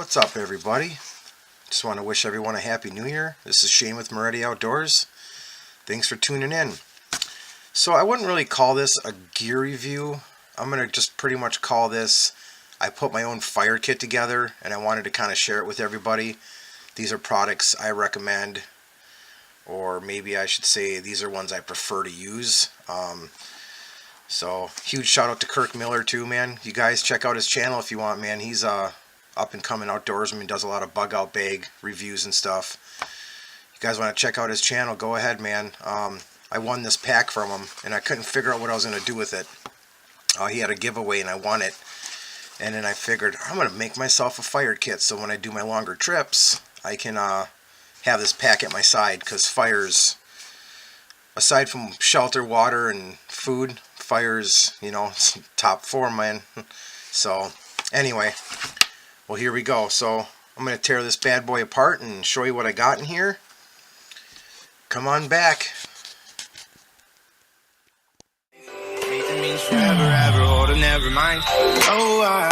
What's up, everybody? Just want to wish everyone a happy new year. This is Shane with Moretti Outdoors. Thanks for tuning in. So I wouldn't really call this a gear review. I'm going to just pretty much call this, I put my own fire kit together and I wanted to kind of share it with everybody. These are products I recommend, or maybe I should say these are ones I prefer to use. So huge shout out to Kirk Miller too, man. You guys check out his channel if you want, man. He's up and coming outdoorsman, does a lot of bug out bag reviews and stuff. You guys want to check out his channel, go ahead, man. I won this pack from him and I couldn't figure out what I was going to do with it. He had a giveaway and I won it, and then I figured I'm going to make myself a fire kit so when I do my longer trips I can have this pack at my side, because fires, aside from shelter, water, and food, fires, you know, top four, man. So anyway, well, here we go. So I'm going to tear this bad boy apart and show you what I got in here. Come on back. It means forever, ever, or never mind. Oh,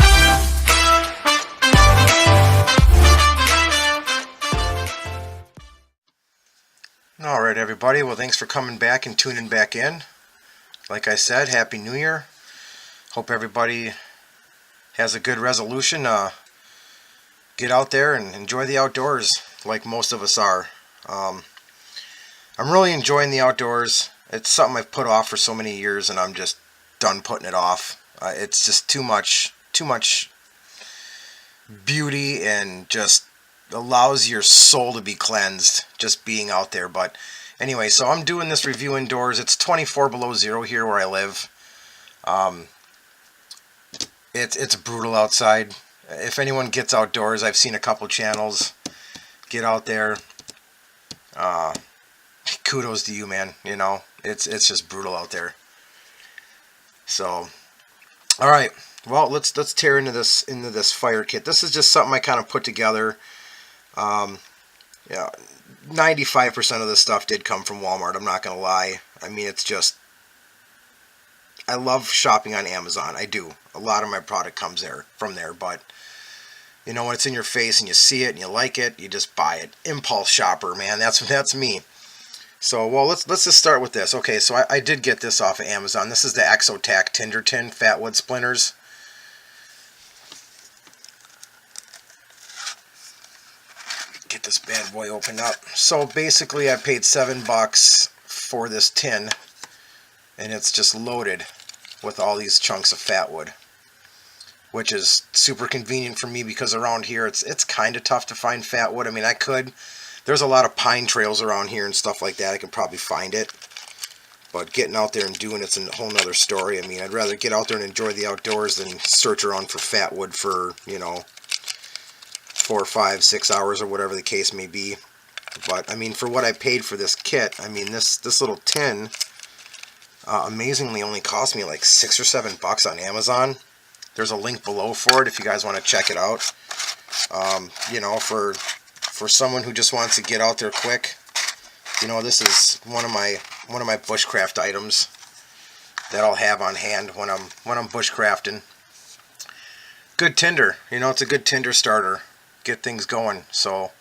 Alright, everybody, well, thanks for coming back and tuning back in. Like I said, Happy New Year. Hope everybody has a good resolution. Get out there and enjoy the outdoors like most of us are. I'm really enjoying the outdoors. It's something I've put off for so many years and I'm just done putting it off. It's just too much beauty, and just allows your soul to be cleansed just being out there. But anyway, so I'm doing this review indoors. It's 24 below zero here where I live. It's brutal outside. If anyone gets outdoors, I've seen a couple channels get out there. Kudos to you, man. You know, it's just brutal out there. So, all right. Well, let's tear into this fire kit. This is just something I kind of put together. Yeah, 95% of this stuff did come from Walmart. I'm not gonna lie. I mean, it's just, I love shopping on Amazon. I do. A lot of my product comes from there, but you know, when it's in your face and you see it and you like it, you just buy it. Impulse shopper, man. That's me. So, well, let's just start with this. Okay, so I did get this off of Amazon. This is the Exotac Tinder Tin Fat Wood Splinters. Get this bad boy opened up. So basically I paid $7 for this tin, and it's just loaded with all these chunks of fat wood, which is super convenient for me because around here it's kind of tough to find fat wood. I mean, there's a lot of pine trails around here and stuff like that. I could probably find it, but getting out there and doing it's a whole nother story. I mean, I'd rather get out there and enjoy the outdoors than search around for fat wood for, you know, 4, 5, 6 hours or whatever the case may be. But I mean, for what I paid for this kit, I mean, this little tin amazingly only cost me like $6 or $7 on Amazon. There's a link below for it if you guys want to check it out. You know, for someone who just wants to get out there quick, you know, this is one of my bushcraft items that I'll have on hand when I'm bushcrafting. Good tinder, you know, it's a good tinder starter. Get things going. So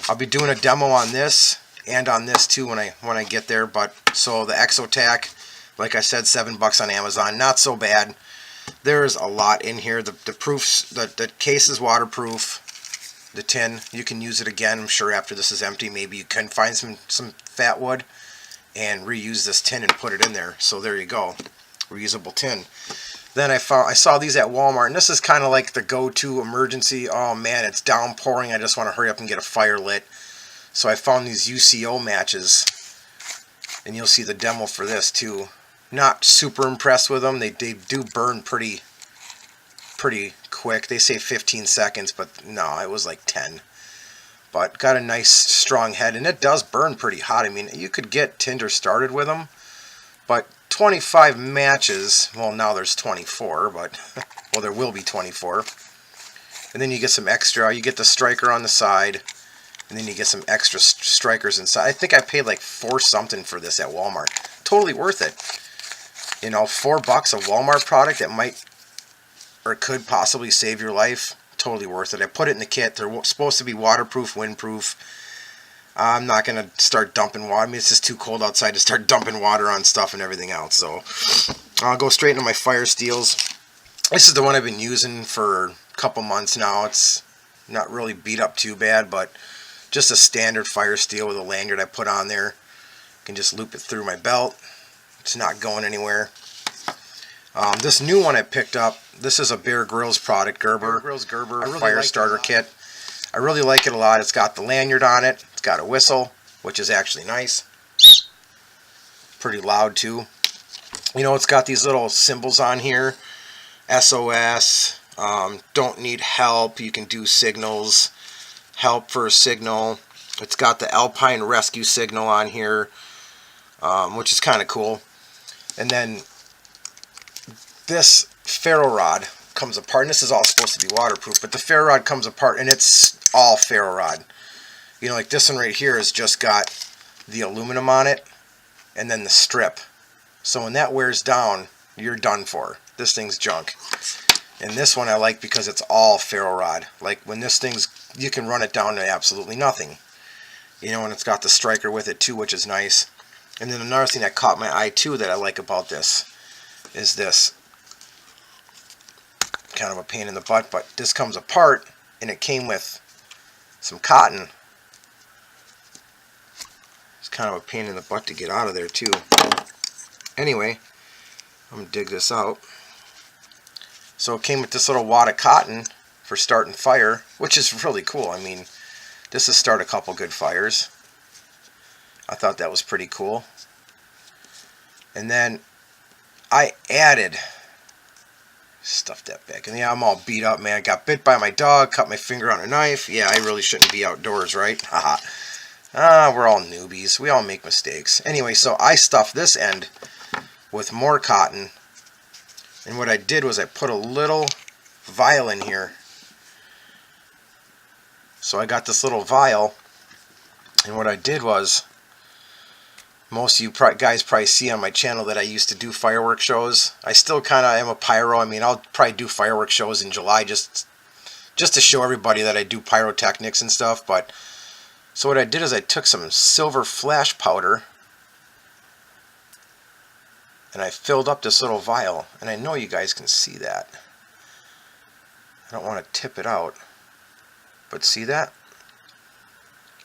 I'll be doing a demo on this and on this too when I get there. But so the Exotac, like I said, $7 on Amazon, not so bad. There's a lot in here. The proofs, the case is waterproof. The tin, you can use it again. I'm sure after this is empty, maybe you can find some fat wood and reuse this tin and put it in there. So there you go, reusable tin. Then I saw these at Walmart, and this is kind of like the go-to emergency. Oh man, it's downpouring. I just want to hurry up and get a fire lit. So I found these UCO matches, and you'll see the demo for this too. Not super impressed with them. They do burn pretty quick. They say 15 seconds, but no, it was like 10. But got a nice strong head, and it does burn pretty hot. I mean, you could get tinder started with them, but 25 matches, well, now there's 24, but well, there will be 24. And then you get some extra, you get the striker on the side, and then you get some extra strikers inside. I think I paid like $4 something for this at Walmart. Totally worth it. You know, $4 a Walmart product that might or could possibly save your life. totally worth it. I put it in the kit. They're supposed to be waterproof, windproof. I'm not going to start dumping water. I mean, it's just too cold outside to start dumping water on stuff and everything else. So I'll go straight into my fire steels. This is the one I've been using for a couple months now. It's not really beat up too bad, but just a standard fire steel with a lanyard I put on there. I can just loop it through my belt. It's not going anywhere. This new one I picked up, this is a Bear Grylls product, Gerber really fire starter kit. I really like it a lot. It's got the lanyard on it. It's got a whistle, which is actually nice. Pretty loud too. You know, it's got these little symbols on here. SOS, don't need help. You can do signals. Help for a signal. It's got the Alpine Rescue signal on here, which is kind of cool. And then this ferro rod comes apart, and this is all supposed to be waterproof, but the ferro rod comes apart and it's all ferro rod. You know, like this one right here has just got the aluminum on it and then the strip. So when that wears down, you're done for. This thing's junk. And this one I like because it's all ferro rod. Like when this thing's, you can run it down to absolutely nothing. You know, and it's got the striker with it too, which is nice. And then another thing that caught my eye too that I like about this is this. Kind of a pain in the butt, but this comes apart and it came with some cotton. It's kind of a pain in the butt to get out of there too. Anyway, I'm gonna dig this out. So it came with this little wad of cotton for starting fire, which is really cool. I mean, this has started a couple good fires. I thought that was pretty cool. And then I added, stuff that back. And yeah, I'm all beat up, man. I got bit by my dog, cut my finger on a knife. Yeah, I really shouldn't be outdoors, right? Haha. We're all newbies. We all make mistakes. Anyway, so I stuffed this end with more cotton. And what I did was I put a little vial in here. So I got this little vial. And what I did was, most of you guys probably see on my channel that I used to do fireworks shows. I still kind of am a pyro. I mean, I'll probably do fireworks shows in July just to show everybody that I do pyrotechnics and stuff. But so what I did is I took some silver flash powder and I filled up this little vial. And I know you guys can see that. I don't want to tip it out, but see that?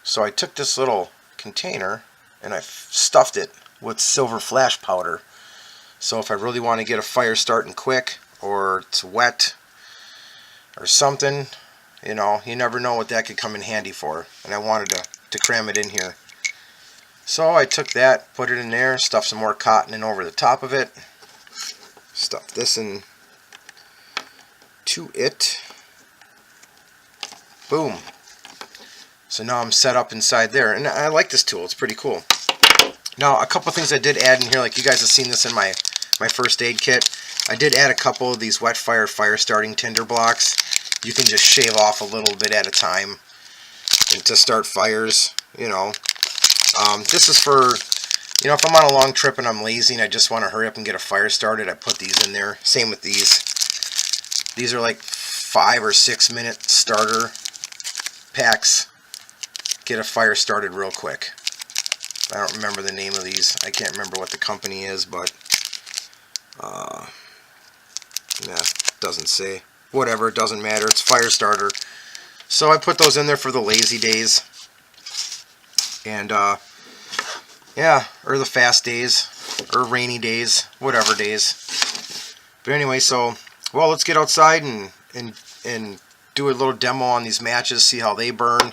So I took this little container and I stuffed it with silver flash powder. So if I really want to get a fire starting quick, or it's wet or something, you know, you never know what that could come in handy for. And I wanted to cram it in here. So I took that, put it in there, stuffed some more cotton in over the top of it, stuffed this in to it. Boom. So now I'm set up inside there, and I like this tool. It's pretty cool. Now, a couple things I did add in here, like you guys have seen this in my first aid kit. I did add a couple of these wet fire starting tinder blocks. You can just shave off a little bit at a time and to start fires, you know. This is for, you know, if I'm on a long trip and I'm lazy and I just want to hurry up and get a fire started, I put these in there. Same with these. These are like 5 or 6 minute starter packs. Get a fire started real quick. I don't remember the name of these. I can't remember what the company is, but doesn't say. Whatever, it doesn't matter. It's fire starter. So I put those in there for the lazy days. And yeah, or the fast days, or rainy days, whatever days. But anyway, so well, let's get outside and do a little demo on these matches, see how they burn.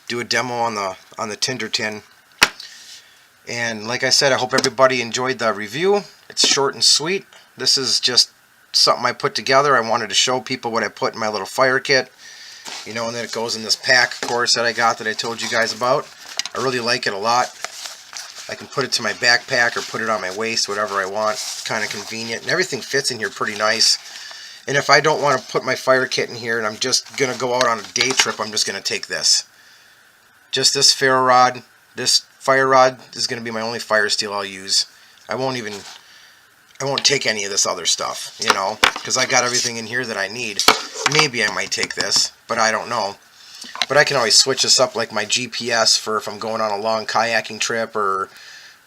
Do a demo on the tinder tin. And like I said, I hope everybody enjoyed the review. It's short and sweet. This is just something I put together. I wanted to show people what I put in my little fire kit. You know, and then it goes in this pack, of course, that I got that I told you guys about. I really like it a lot. I can put it to my backpack or put it on my waist, whatever I want. It's kind of convenient. And everything fits in here pretty nice. And if I don't want to put my fire kit in here and I'm just going to go out on a day trip, I'm just going to take this. Just this ferro rod. This fire rod is going to be my only fire steel I'll use. I won't take any of this other stuff, you know, because I got everything in here that I need. Maybe I might take this, but I don't know. But I can always switch this up, like my GPS, for if I'm going on a long kayaking trip, or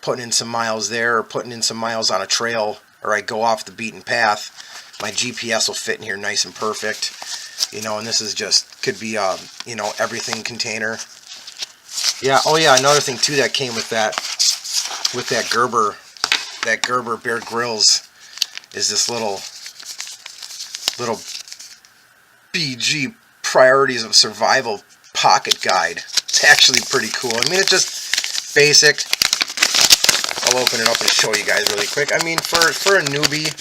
putting in some miles there, or putting in some miles on a trail, or I go off the beaten path. My GPS will fit in here nice and perfect. You know, and this is just, could be you know, everything container. Yeah, oh yeah, another thing too that came with that Gerber Bear Grylls, is this little BG Priorities of Survival pocket guide. It's actually pretty cool. I mean, it's just basic. I'll open it up and show you guys really quick. I mean, for a newbie,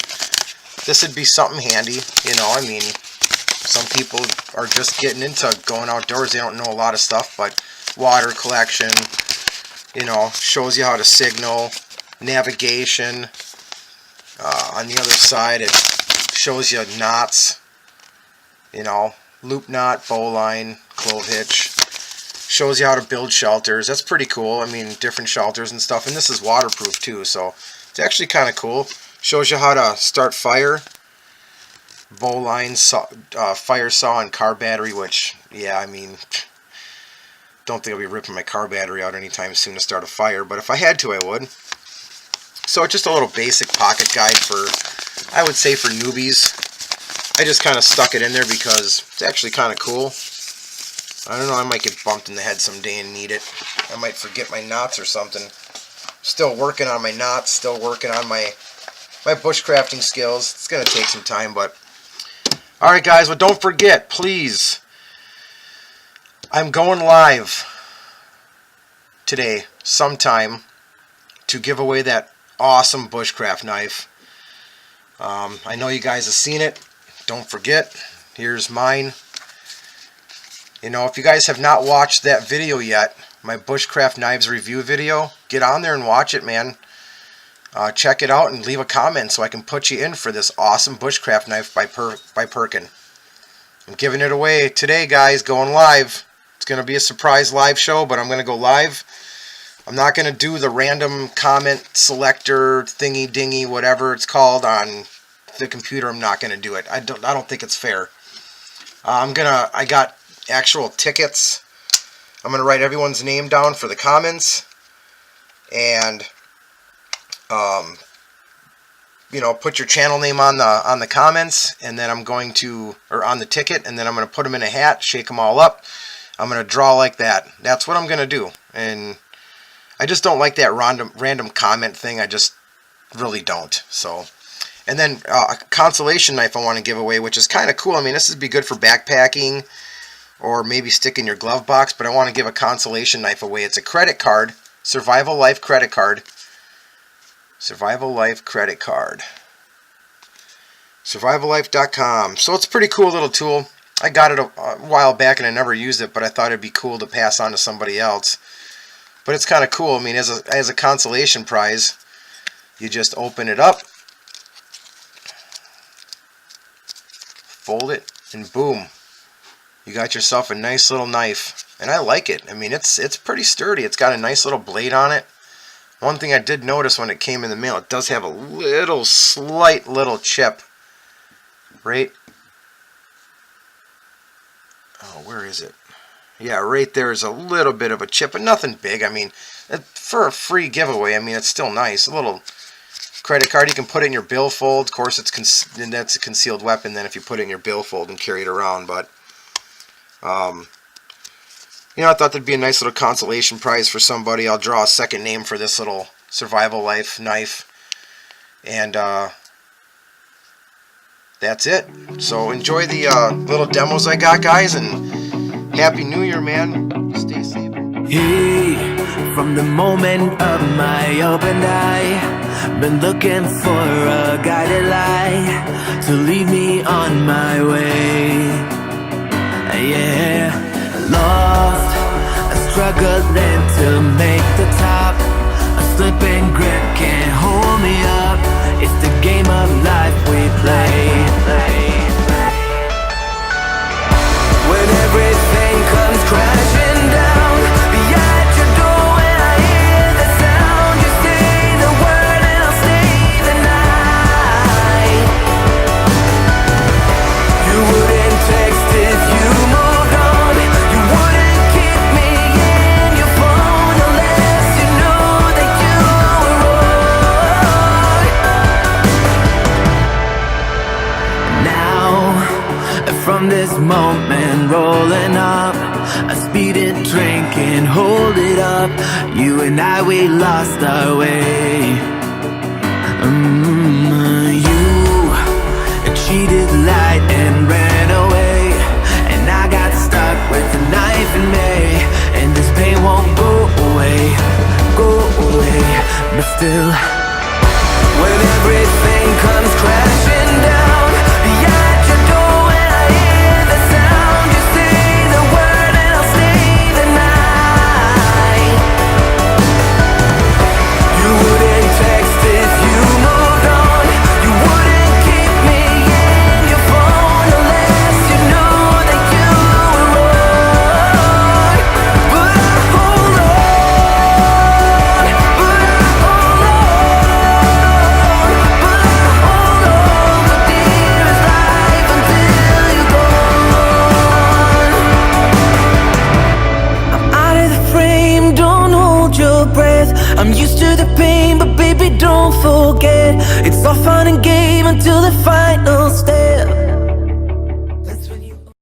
this would be something handy. You know, I mean, some people are just getting into going outdoors. They don't know a lot of stuff, but water collection, you know, shows you how to signal, navigation. On the other side, it shows you knots, you know, loop knot, bowline, clove hitch. Shows you how to build shelters. That's pretty cool. I mean, different shelters and stuff. And this is waterproof too, so it's actually kind of cool. Shows you how to start fire, bowline, fire saw, and car battery, which, yeah, I mean, don't think I'll be ripping my car battery out anytime soon to start a fire, but if I had to, I would. So it's just a little basic pocket guide for, I would say, for newbies. I just kind of stuck it in there because it's actually kind of cool. I don't know, I might get bumped in the head someday and need it. I might forget my knots or something. Still working on my knots, still working on my bushcrafting skills. It's going to take some time, but... Alright guys, well don't forget, please, I'm going live today, sometime, to give away that awesome bushcraft knife. I know you guys have seen it. Don't forget, here's mine. You know, if you guys have not watched that video yet, my bushcraft knives review video, get on there and watch it, man. Check it out and leave a comment so I can put you in for this awesome bushcraft knife by Perkin. I'm giving it away today, guys, going live. It's going to be a surprise live show, but I'm going to go live. I'm not going to do the random comment selector thingy dingy, whatever it's called, on the computer. I'm not going to do it. I don't think it's fair. I got actual tickets. I'm going to write everyone's name down for the comments, and you know, put your channel name on the comments, and then I'm going to, or on the ticket, and then I'm going to put them in a hat, shake them all up. I'm going to draw like that. That's what I'm going to do. And I just don't like that random comment thing. I just really don't. So, and then a consolation knife I want to give away, which is kind of cool. I mean, this would be good for backpacking or maybe stick in your glove box, but I want to give a consolation knife away. It's a credit card, Survival Life credit card. Survival Life credit card. SurvivalLife.com. So it's a pretty cool little tool. I got it a while back and I never used it, but I thought it'd be cool to pass on to somebody else. But it's kind of cool. I mean, as a consolation prize, you just open it up, fold it, and boom, you got yourself a nice little knife. And I like it. I mean, it's pretty sturdy. It's got a nice little blade on it. One thing I did notice when it came in the mail, it does have a slight little chip. Right? Oh, where is it? Yeah, right there is a little bit of a chip, but nothing big. I mean, for a free giveaway, I mean, it's still nice. A little credit card. You can put it in your billfold. Of course, that's a concealed weapon then if you put it in your billfold and carry it around. But, you know, I thought that'd be a nice little consolation prize for somebody. I'll draw a second name for this little Survival Life knife. And that's it. So enjoy the little demos I got, guys, and Happy New Year, man. Stay safe. Hey, from the moment of my open eye, been looking for a guided light to lead me on my way. Yeah. Lost, struggling to make the top. A slipping grip can't hold me up. It's the game of life we play. When everything comes crashing down, be at your door when I hear the sound. You say the word and I'll stay the night. You wouldn't from this moment rolling up. A speeding drink and hold it up. You and I, we lost our way. You cheated, lied, and ran away, and I got stuck with a knife in me. And this pain won't go away, but still, when everything comes crashing down behind your door, when I hear the sound, you say the word and I'll stay the night. You wouldn't text if you moved on. You wouldn't keep me in your phone unless you knew that you were wrong. But I hold on, but I hold on, but I hold on for dearest life until you're gone. I'm out of the frame, don't hold your breath. I'm used to the pain, but baby, don't forget, it's all fun and game until the final step.